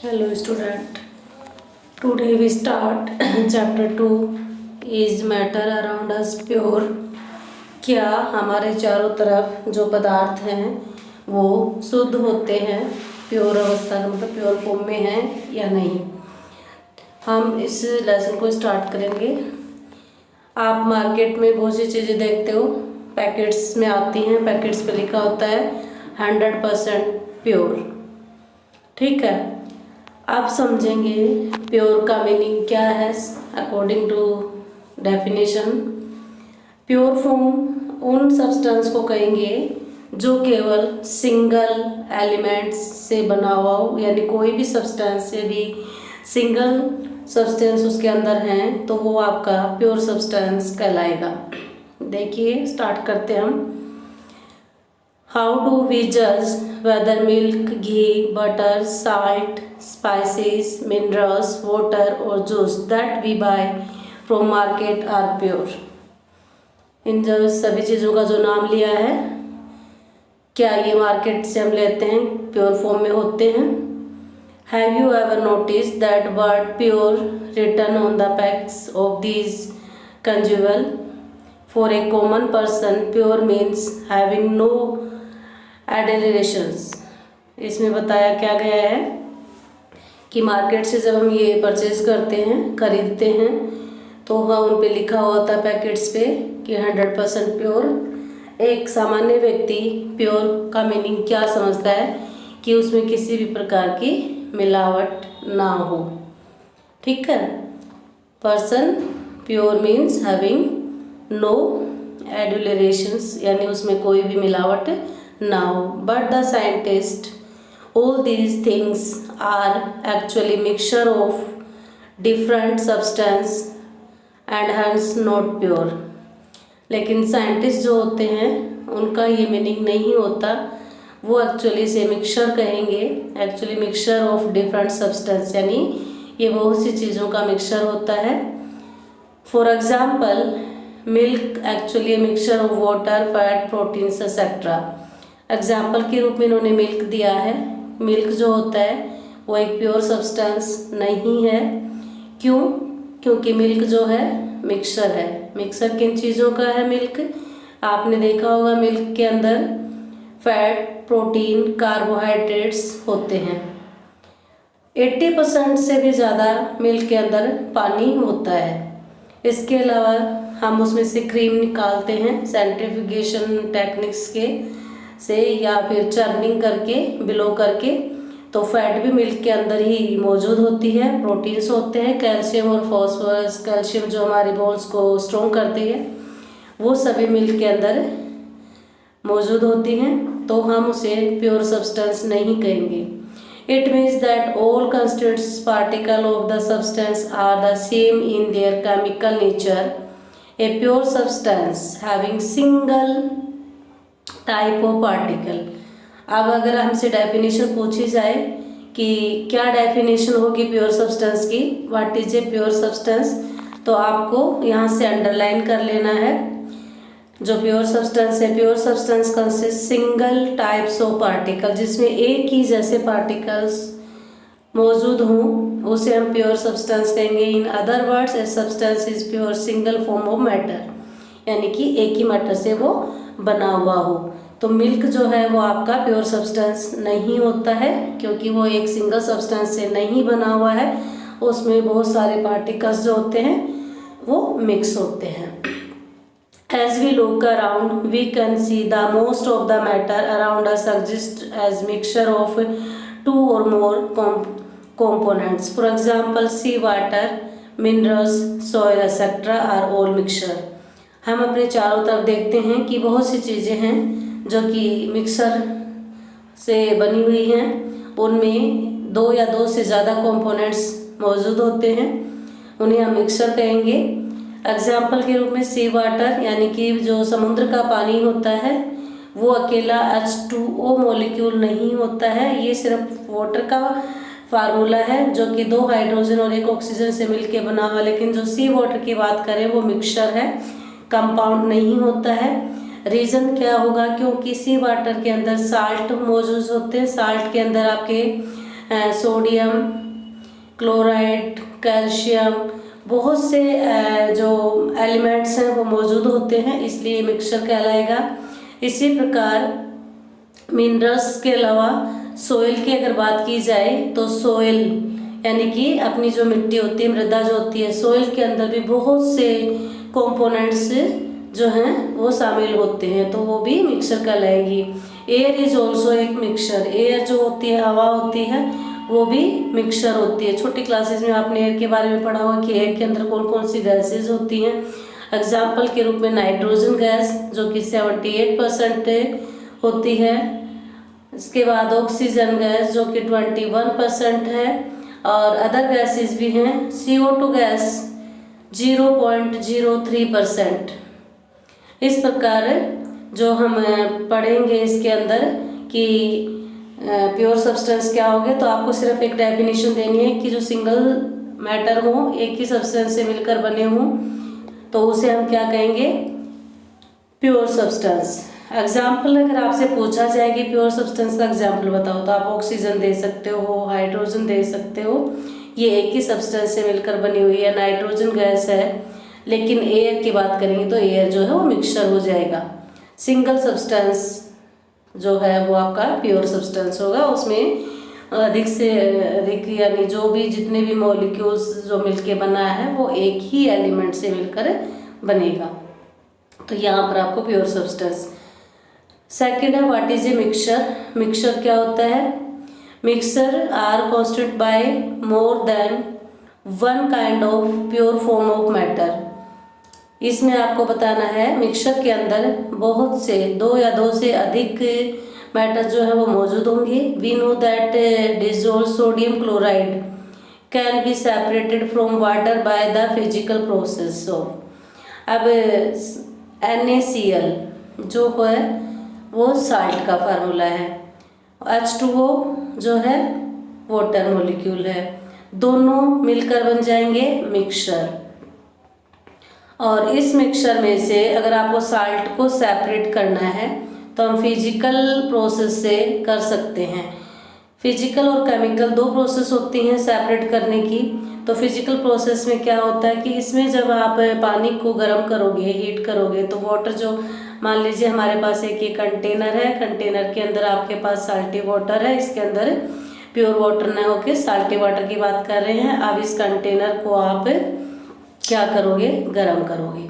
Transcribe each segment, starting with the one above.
Hello student. Today we start chapter 2 is matter around us pure. क्या हमारे चारों तरफ जो पदार्थ हैं वो शुद्ध होते हैं, प्योर अवस्था का मतलब प्योर फॉर्म में हैं या नहीं। हम इस लेसन को स्टार्ट करेंगे। आप मार्केट में बहुत सी चीज़ें देखते हो, पैकेट्स में आती हैं, पैकेट्स पे लिखा होता है 100% प्योर। ठीक है, आप समझेंगे प्योर का मीनिंग क्या है according to definition. Pure form उन सब्सटेंस को कहेंगे जो केवल सिंगल एलिमेंट्स से बना हुआ हो, यानी कोई भी सब्सटेंस यदि सिंगल सब्सटेंस उसके अंदर हैं तो वो आपका प्योर सब्सटेंस कहलाएगा। देखिए स्टार्ट करते हैं हम। हाउ डू वी जज whether milk, ghee, butter, salt, spices, minerals, water और juice that we buy from market are pure. इन जो सभी चीज़ों का जो नाम लिया है, क्या ये मार्केट से हम लेते हैं प्योर फॉर्म में होते हैं। Have you ever notice that word pure written on the packs of these consumable. For a common person pure means having no adulterations. इसमें बताया क्या गया है कि मार्केट से जब हम ये परचेज करते हैं, खरीदते हैं, तो वहाँ उन पे लिखा होता है पैकेट्स पे कि 100% प्योर। एक सामान्य व्यक्ति प्योर का मीनिंग क्या समझता है कि उसमें किसी भी प्रकार की मिलावट ना हो। ठीक है, person pure means having no adulterations, यानी उसमें कोई भी मिलावट ना हो। But the scientist all these things are actually mixture of different substance and hence not pure। लेकिन साइंटिस्ट जो होते हैं उनका ये मीनिंग नहीं होता, वो एक्चुअली से मिक्सचर कहेंगे, actually mixture of different substance, यानी ये बहुत सी चीज़ों का मिक्सचर होता है। For example milk actually mixture of water, fat, proteins etcetera. Example के रूप में इन्होंने मिल्क दिया है। मिल्क जो होता है वो एक प्योर सब्सटेंस नहीं है। क्यों? क्योंकि मिल्क जो है मिक्सचर है। मिक्सचर किन चीज़ों का है? मिल्क। आपने देखा होगा मिल्क के अंदर फैट, प्रोटीन, कार्बोहाइड्रेट्स होते हैं। 80% से भी ज़्यादा मिल्क के अंदर पानी होता है। इसके अलावा हम उसमें से क्रीम निकालते हैं सेंट्रीफ्यूगेशन टेक्निक्स के से या फिर चर्निंग करके, बिलो करके, तो फैट भी मिल्क के अंदर ही मौजूद होती है। प्रोटीन्स होते हैं, कैल्शियम और फॉस्फोरस। कैल्शियम जो हमारी बोन्स को स्ट्रॉन्ग करती है, वो सभी मिल्क के अंदर मौजूद होती हैं, तो हम उसे प्योर सब्सटेंस नहीं कहेंगे। It means that all constituents particle of the substance are the same in their chemical nature. A pure substance having single type of particle. अब अगर हमसे डेफिनेशन पूछी जाए कि क्या डेफिनेशन होगी प्योर सब्सटेंस की, what is A pure substance, तो आपको यहाँ से अंडरलाइन कर लेना है जो प्योर सब्सटेंस है। Pure substance consist single types of particle, जिसमें एक ही जैसे पार्टिकल्स मौजूद हों, उसे हम प्योर सब्सटेंस कहेंगे। In other words a substance is pure single form of matter, यानी कि एक ही मैटर से वो बना हुआ हो। तो मिल्क जो है वो आपका प्योर सब्सटेंस नहीं होता है, क्योंकि वो एक सिंगल सब्सटेंस से नहीं बना हुआ है, उसमें बहुत सारे पार्टिकल्स जो होते हैं वो मिक्स होते हैं। As we look around, we can see the most of the matter around us exists as mixture of two or more components. For example, sea water, minerals, soil, etc. are all mixture। हम अपने चारों तरफ देखते हैं कि बहुत सी चीज़ें हैं जो कि मिक्सर से बनी हुई हैं, उनमें दो या दो से ज़्यादा कंपोनेंट्स मौजूद होते हैं, उन्हें हम मिक्सर कहेंगे। एग्जाम्पल के रूप में सी वाटर, यानी कि जो समुद्र का पानी होता है वो अकेला H2O मॉलिक्यूल नहीं होता है, ये सिर्फ वाटर का फार्मूला है जो कि 2 हाइड्रोजन और 1 ऑक्सीजन से मिलके बना हुआ। लेकिन जो सी वाटर की बात करें वो मिक्सचर है, कंपाउंड नहीं होता है। रीज़न क्या होगा? क्योंकि सी वाटर के अंदर साल्ट मौजूद होते हैं। साल्ट के अंदर आपके सोडियम क्लोराइड, कैल्शियम, बहुत से जो एलिमेंट्स हैं वो मौजूद होते हैं, इसलिए मिक्सचर कहलाएगा। इसी प्रकार मिनरल्स के अलावा सोइल की अगर बात की जाए तो सोइल यानी कि अपनी जो मिट्टी होती है, मृदा जो होती है, सोइल के अंदर भी बहुत से कंपोनेंट्स जो हैं वो शामिल होते हैं, तो वो भी मिक्सचर कहलाएगी। एयर इज ऑल्सो एक मिक्सचर, एयर जो होती है, हवा होती है, वो भी मिक्सचर होती है। छोटी क्लासेस में आपने एयर के बारे में पढ़ा होगा कि एयर के अंदर कौन कौन सी गैसेज होती हैं। एग्जाम्पल के रूप में नाइट्रोजन गैस जो कि 78% होती है, इसके बाद ऑक्सीजन गैस जो कि 21% है, और अदर गैसेस भी हैं। CO2 gas 0.03%। इस प्रकार जो हम पढ़ेंगे इसके अंदर कि प्योर सब्सटेंस क्या होगे, तो आपको सिर्फ एक डेफिनेशन देनी है कि जो सिंगल मैटर हो, एक ही सब्सटेंस से मिलकर बने हों, तो उसे हम क्या कहेंगे, प्योर सब्सटेंस। एग्जाम्पल अगर आपसे पूछा जाए कि प्योर सब्सटेंस का एग्जाम्पल बताओ, तो आप ऑक्सीजन दे सकते हो, हाइड्रोजन दे सकते हो, ये एक ही सब्सटेंस से मिलकर बनी हुई है। नाइट्रोजन गैस है, लेकिन एयर की बात करेंगे तो एयर जो है वो मिक्सचर हो जाएगा। सिंगल सब्सटेंस जो है वो आपका प्योर सब्सटेंस होगा, उसमें अधिक से अधिक यानी जो भी जितने भी मॉलिक्यूल्स जो मिलके बना है वो एक ही एलिमेंट से मिलकर बनेगा, तो यहाँ पर आपको प्योर सब्सटेंस। सेकेंड है what is a mixture. Mixture क्या होता है? Mixture are constituted by more than one kind of pure form of matter. इसमें आपको बताना है मिक्सचर के अंदर बहुत से दो या दो से अधिक मैटर जो है वो मौजूद होंगे। We know that dissolve sodium chloride can be separated from water by the physical process of. अब NaCl जो है वो साल्ट का फार्मूला है, H2O जो है वाटर मॉलिक्यूल है, दोनों मिलकर बन जाएंगे मिक्सचर। और इस मिक्सचर में से अगर आपको साल्ट को सेपरेट करना है तो हम फिजिकल प्रोसेस से कर सकते हैं। फिजिकल और केमिकल दो प्रोसेस होती हैं सेपरेट करने की। तो फिजिकल प्रोसेस में क्या होता है कि इसमें जब आप पानी को गर्म करोगे, हीट करोगे, तो वाटर जो मान लीजिए हमारे पास एक ये कंटेनर है, कंटेनर के अंदर आपके पास साल्टी वाटर है, इसके अंदर प्योर वाटर न होके साल्टी वाटर की बात कर रहे हैं। अब इस कंटेनर को आप क्या करोगे, गर्म करोगे।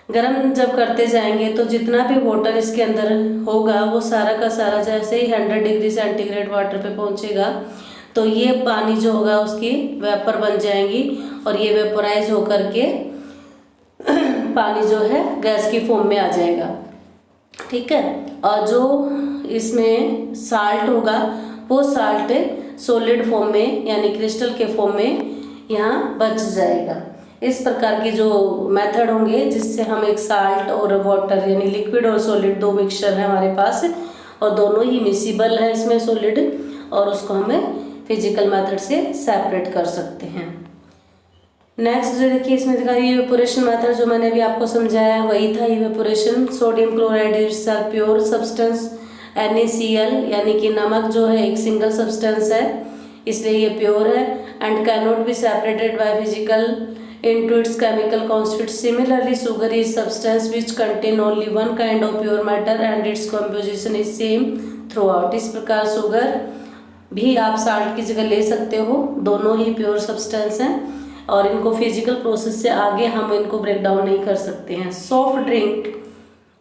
गर्म जब करते जाएंगे तो जितना भी वाटर इसके अंदर होगा वो सारा का सारा जैसे ही 100 डिग्री सेंटीग्रेड वाटर पे पहुंचेगा तो ये पानी जो होगा उसकी वेपर बन जाएंगी और ये वेपराइज होकर के पानी जो है गैस की फॉर्म में आ जाएगा, ठीक है। और जो इसमें साल्ट होगा वो साल्ट सॉलिड फॉर्म में यानी क्रिस्टल के फॉर्म में यहाँ बच जाएगा। इस प्रकार के जो मेथड होंगे जिससे हम एक साल्ट और वाटर यानी लिक्विड और सॉलिड दो मिक्सचर है हमारे पास और दोनों ही मिसिबल है इसमें सॉलिड, और उसको हमें फिजिकल मेथड से सेपरेट कर सकते हैं। नेक्स्ट जो देखिए इसमें देखा इवेपोरेशन मेथड जो मैंने अभी आपको समझाया वही था evaporation. Sodium chloride is a pure substance. NaCl यानी कि नमक जो है एक सिंगल सब्सटेंस है इसलिए ये प्योर है and can not be separated by physical into its chemical constituents. Similarly, sugar is substance which contain only one kind of pure matter and its composition is same throughout. इस प्रकार sugar भी आप salt की जगह ले सकते हो, दोनों ही प्योर सब्सटेंस हैं और इनको फिजिकल प्रोसेस से आगे हम इनको ब्रेक डाउन नहीं कर सकते हैं। सॉफ्ट ड्रिंक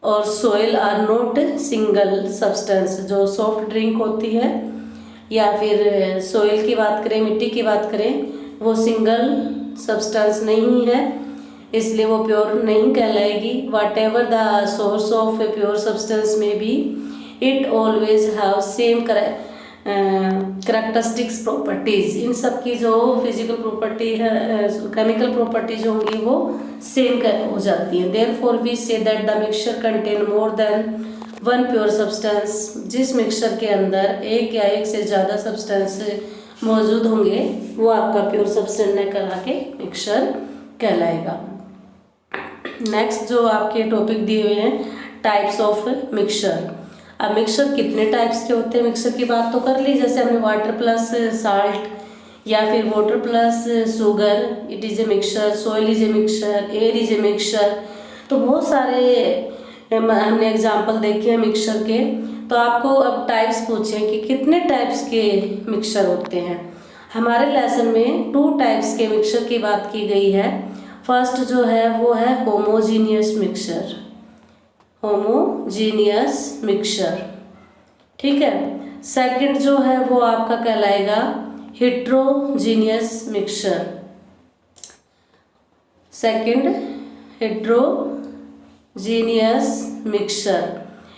और soil are not single substance. जो सॉफ्ट ड्रिंक होती है या फिर सोइल की बात करें, मिट्टी की बात करें, वो सिंगल सब्सटेंस नहीं है इसलिए वो प्योर नहीं कहलाएगी। Whatever the source of a pure substance में be it always have same characteristics properties. इन सब की जो फिजिकल प्रॉपर्टी है, केमिकल प्रॉपर्टी जो होंगी वो सेम हो जाती है। Therefore we say that the mixture contain more than one pure substance. जिस मिक्सचर के अंदर एक या एक से ज़्यादा सब्सटेंस मौजूद होंगे वो आपका प्योर सब्सटेंस न करा के मिक्सचर कहलाएगा। नेक्स्ट जो आपके टॉपिक दिए हुए हैं टाइप्स ऑफ मिक्सचर। अब मिक्सचर कितने टाइप्स के होते हैं, मिक्सचर की बात तो कर ली, जैसे हमने वाटर प्लस साल्ट या फिर water plus sugar, it is a mixture, soil is a mixture, air is a mixture. तो बहुत सारे हमने एग्जाम्पल देखे हैं मिक्सचर के। तो आपको अब टाइप्स पूछें कि कितने टाइप्स के मिक्सचर होते हैं। हमारे लेसन में 2 टाइप्स के मिक्सचर की बात की गई है। फर्स्ट जो है वो है होमोजीनियस मिक्सचर, होमोजीनियस मिक्सचर, ठीक है। सेकंड जो है वो आपका कहलाएगा heterogeneous mixture. Second heterogeneous mixture.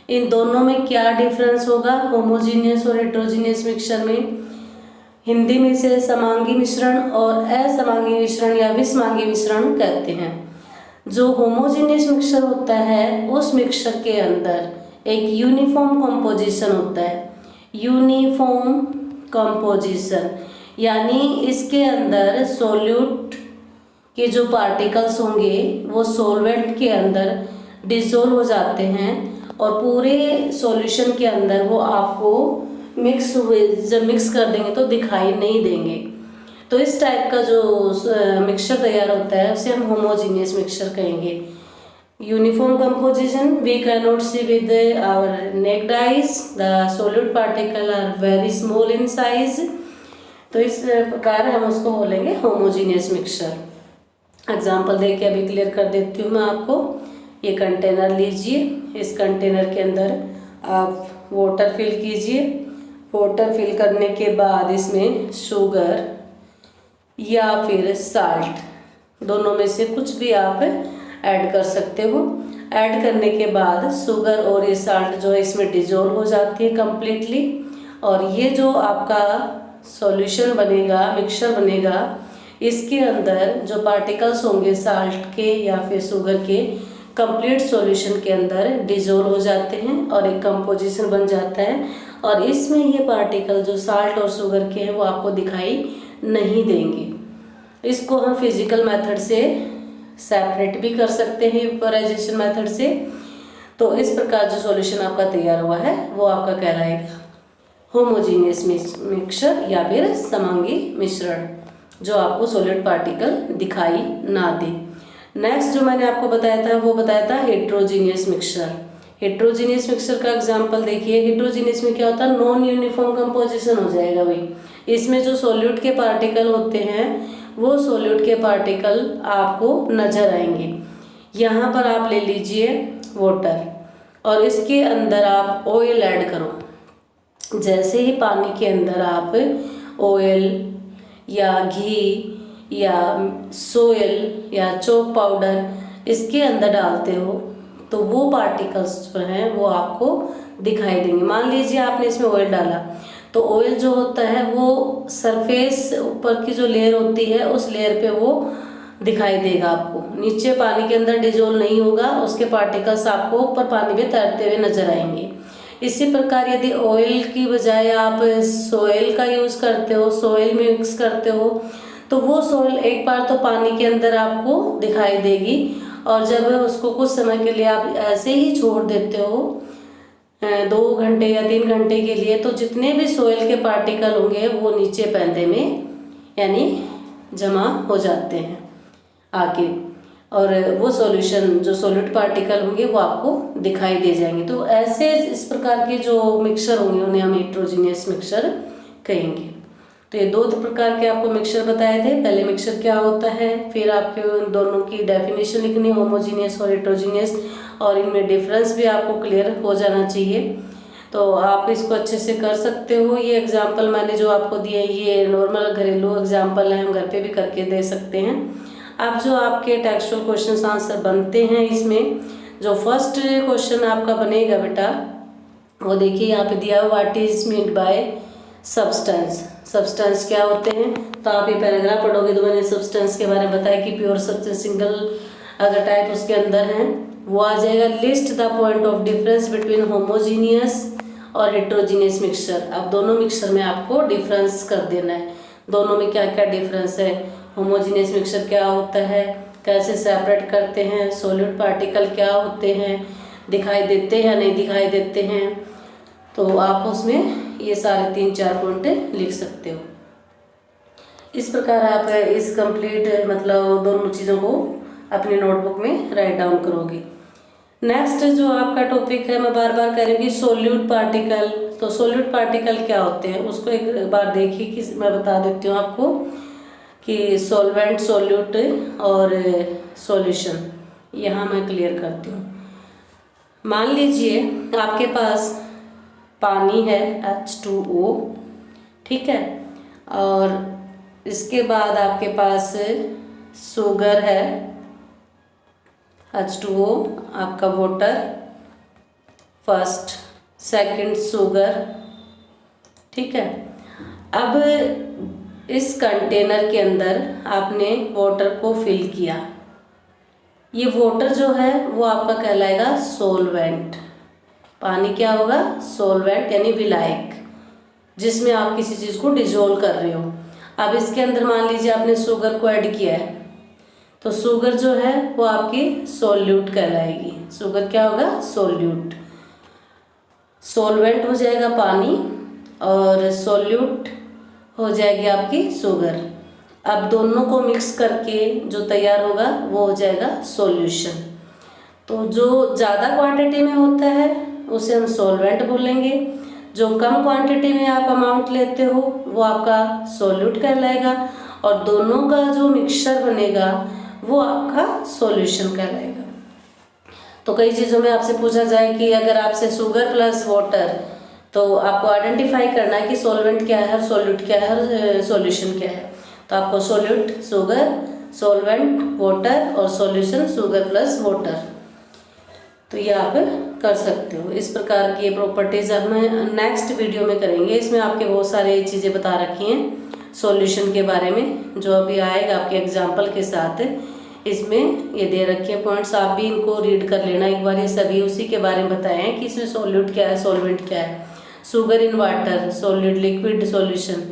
इन दोनों में क्या डिफरेंस होगा होमोजीनियस और हेट्रोजीनियस मिक्सचर में? हिंदी में इसे समांगी मिश्रण और असमांगी मिश्रण या विषमांगी मिश्रण कहते हैं। जो होमोजीनियस मिक्सचर होता है उस मिक्सचर के अंदर एक यूनिफॉर्म कंपोजिशन होता है, यूनिफॉर्म कंपोजिशन, यानी इसके अंदर सोल्यूट के जो पार्टिकल्स होंगे वो सॉल्वेंट के अंदर डिसॉल्व हो जाते हैं और पूरे सॉल्यूशन के अंदर वो आपको मिक्स हुए, जब मिक्स कर देंगे तो दिखाई नहीं देंगे। तो इस टाइप का जो मिक्सचर तैयार होता है उसे हम होमोजीनियस मिक्सचर कहेंगे। Uniform composition, we can not see with our naked eyes, the solid particle are very small in size. तो इस प्रकार हम उसको बोलेंगे होमोजीनियस मिक्सचर। एग्जाम्पल दे के अभी क्लियर कर देती हूँ मैं आपको। ये कंटेनर लीजिए, इस कंटेनर के अंदर आप वाटर फिल कीजिए। वाटर फिल करने के बाद इसमें शुगर या फिर साल्ट, दोनों में से कुछ भी आप ऐड कर सकते हो। ऐड करने के बाद शुगर और ये साल्ट जो है इसमें डिजोल्व हो जाती है कम्प्लीटली, और ये जो आपका सॉल्यूशन बनेगा, मिक्सचर बनेगा, इसके अंदर जो पार्टिकल्स होंगे साल्ट के या फिर शुगर के, कंप्लीट सॉल्यूशन के अंदर डिजोल्व हो जाते हैं और एक कंपोजिशन बन जाता है। और इसमें ये पार्टिकल जो साल्ट और शुगर के हैं वो आपको दिखाई नहीं देंगे। इसको हम फिजिकल मेथड से सेपरेट भी कर सकते हैं, वेपोराइजेशन मेथड से। तो इस प्रकार जो सॉल्यूशन आपका तैयार हुआ है वो आपका कहलाएगा होमोजीनियस मिक्सचर या फिर समांगी मिश्रण, जो आपको सॉलिड पार्टिकल दिखाई ना दे। नेक्स्ट जो मैंने आपको बताया था वो बताया था हेट्रोजीनियस मिक्सचर। हेट्रोजीनियस मिक्सचर का एग्जांपल देखिए। हेट्रोजीनियस में क्या होता है, नॉन यूनिफॉर्म कंपोजिशन हो जाएगा भाई। इसमें जो सॉल्यूट के पार्टिकल होते हैं वो सॉल्यूट के पार्टिकल आपको नजर आएंगे। यहाँ पर आप ले लीजिए वाटर और इसके अंदर आप ऑयल ऐड करो। जैसे ही पानी के अंदर आप ऑयल या घी या सोयल या चॉक पाउडर इसके अंदर डालते हो तो वो पार्टिकल्स जो हैं वो आपको दिखाई देंगे। मान लीजिए आपने इसमें ऑयल डाला तो ऑयल जो होता है वो सरफेस ऊपर की जो लेयर होती है उस लेयर पे वो दिखाई देगा आपको, नीचे पानी के अंदर डिजोल्व नहीं होगा, उसके पार्टिकल्स आपको ऊपर पानी में तैरते हुए नजर आएंगे। इसी प्रकार यदि ऑयल की बजाय आप सोयल का यूज़ करते हो, सोयल मिक्स करते हो, तो वो सोयल एक बार तो पानी के अंदर आपको दिखाई देगी और जब उसको कुछ समय के लिए आप ऐसे ही छोड़ देते हो 2 घंटे या 3 घंटे के लिए, तो जितने भी सोयल के पार्टिकल होंगे वो नीचे पैंदे में यानी जमा हो जाते हैं आके, और वो सॉल्यूशन जो सॉलिड पार्टिकल होंगे वो आपको दिखाई दे जाएंगे। तो ऐसे इस प्रकार के जो मिक्सचर होंगे उन्हें हम हेट्रोजीनियस मिक्सचर कहेंगे। तो ये 2 प्रकार के आपको मिक्सचर बताए थे। पहले मिक्सचर क्या होता है, फिर आपके उन दोनों की डेफिनेशन लिखनी, होमोजीनियस और हेट्रोजीनियस, और इनमें डिफरेंस भी आपको क्लियर हो जाना चाहिए। तो आप इसको अच्छे से कर सकते हो। ये एग्जाम्पल मैंने जो आपको दिए ये नॉर्मल घरेलू एग्जाम्पल है, हम घर पे भी करके दे सकते हैं। अब जो आपके टेक्सचुअल क्वेश्चन आंसर बनते हैं, इसमें जो फर्स्ट क्वेश्चन आपका बनेगा बेटा वो देखिए यहाँ पे दिया, what is meant by substance. Substance क्या होते हैं, तो आप ये पैराग्राफ पढ़ोगे तो मैंने सब्सटेंस के बारे में बताया कि प्योर सब्सटेंस सिंगल अगर टाइप उसके अंदर है वो आ जाएगा। List the point of difference between homogeneous और हेट्रोजीनियस मिक्सचर। अब दोनों मिक्सचर में आपको डिफरेंस कर देना है, दोनों में क्या क्या डिफरेंस है, होमोजीनियस मिक्सचर क्या होता है, कैसे सेपरेट करते हैं, सॉलिड पार्टिकल क्या होते हैं, दिखाई देते हैं या नहीं दिखाई देते हैं, तो आप उसमें ये सारे 3-4 पॉइंट लिख सकते हो। इस प्रकार आप इस कंप्लीट मतलब दोनों चीज़ों को अपनी नोटबुक में राइट डाउन करोगे। नेक्स्ट जो आपका टॉपिक है, मैं बार बार कह रही हूँ, सोल्यूट पार्टिकल। तो सोल्यूट पार्टिकल क्या होते हैं उसको एक बार देखिए कि मैं बता देती हूँ आपको कि सॉल्वेंट, सोल्यूट और सॉल्यूशन यहाँ मैं क्लियर करती हूँ। मान लीजिए आपके पास पानी है H2O, ठीक है, और इसके बाद आपके पास शुगर है H2O, आपका वाटर फर्स्ट, सेकंड शुगर, ठीक है। अब इस कंटेनर के अंदर आपने वाटर को फिल किया। ये वाटर जो है वो आपका कहलाएगा सोलवेंट। पानी क्या होगा? सोलवेंट यानी विलायक, जिसमें आप किसी चीज़ को डिजोल्व कर रहे हो। अब इसके अंदर मान लीजिए आपने शुगर को ऐड किया है, तो शुगर जो है वो आपकी सोल्यूट कहलाएगी। शुगर क्या होगा? सोल्यूट। सोलवेंट हो जाएगा पानी और सोल्यूट हो जाएगी आपकी शुगर। अब दोनों को मिक्स करके जो तैयार होगा वो हो जाएगा सॉल्यूशन। तो जो ज़्यादा क्वांटिटी में होता है उसे हम सॉल्वेंट बोलेंगे, जो कम क्वांटिटी में आप अमाउंट लेते हो वो आपका सॉल्यूट कहलाएगा, और दोनों का जो मिक्सचर बनेगा वो आपका सॉल्यूशन कहलाएगा। तो कई चीज़ों में आपसे पूछा जाए कि अगर आपसे शुगर प्लस वाटर, तो आपको आइडेंटिफाई करना है कि सॉल्वेंट क्या है और सॉल्यूट क्या है और सॉल्यूशन क्या है। तो आपको सॉल्यूट शुगर, सॉल्वेंट वाटर और सॉल्यूशन शुगर प्लस वाटर, तो ये आप कर सकते हो। इस प्रकार की प्रॉपर्टीज़ अब मैं नेक्स्ट वीडियो में करेंगे। इसमें आपके बहुत सारे चीज़ें बता रखी हैं सॉल्यूशन के बारे में, जो अभी आएगा आपके एग्जाम्पल के साथ। इसमें ये दे रखे हैं पॉइंट्स, आप भी इनको रीड कर लेना एक बार। ये सभी उसी के बारे में बताए हैं कि इसमें सॉल्यूट क्या है, सॉल्वेंट क्या है। Sugar in water, solute, liquid, solution.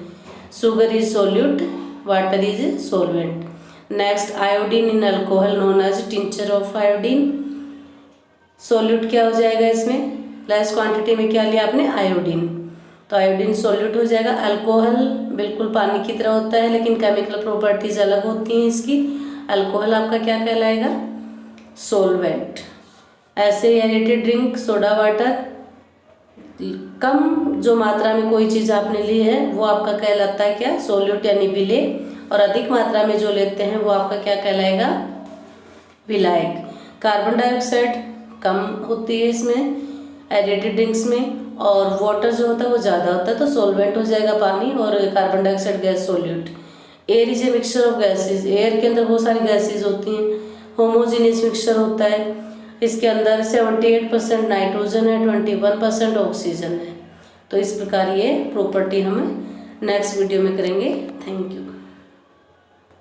Sugar is solute, water is solvent. Next, iodine in alcohol known as tincture of iodine. Solute क्या हो जाएगा इसमें? लेस क्वांटिटी में क्या लिया आपने? आयोडीन, तो आयोडीन सॉल्यूट हो जाएगा। अल्कोहल बिल्कुल पानी की तरह होता है लेकिन केमिकल प्रॉपर्टीज अलग होती हैं इसकी। अल्कोहल आपका क्या कहलाएगा? सॉल्वेंट। ऐसे एरेटेड ड्रिंक, सोडा वाटर, कम जो मात्रा में कोई चीज़ आपने ली है वो आपका कहलाता है क्या? सॉल्यूट यानी विलेय, और अधिक मात्रा में जो लेते हैं वो आपका क्या कहलाएगा? विलायक। कार्बन डाइऑक्साइड कम होती है इसमें एरेटेड ड्रिंक्स में, और वाटर जो होता है वो ज़्यादा होता है, तो सॉल्वेंट हो जाएगा पानी, और carbon dioxide gas solute. Air is a mixture of gases, air के अंदर बहुत सारी गैसेज होती हैं। होमोजीनियस मिक्सचर होता है, इसके अंदर 78% नाइट्रोजन है, 21% ऑक्सीजन है। तो इस प्रकार ये प्रॉपर्टी हम नेक्स्ट वीडियो में करेंगे। Thank you.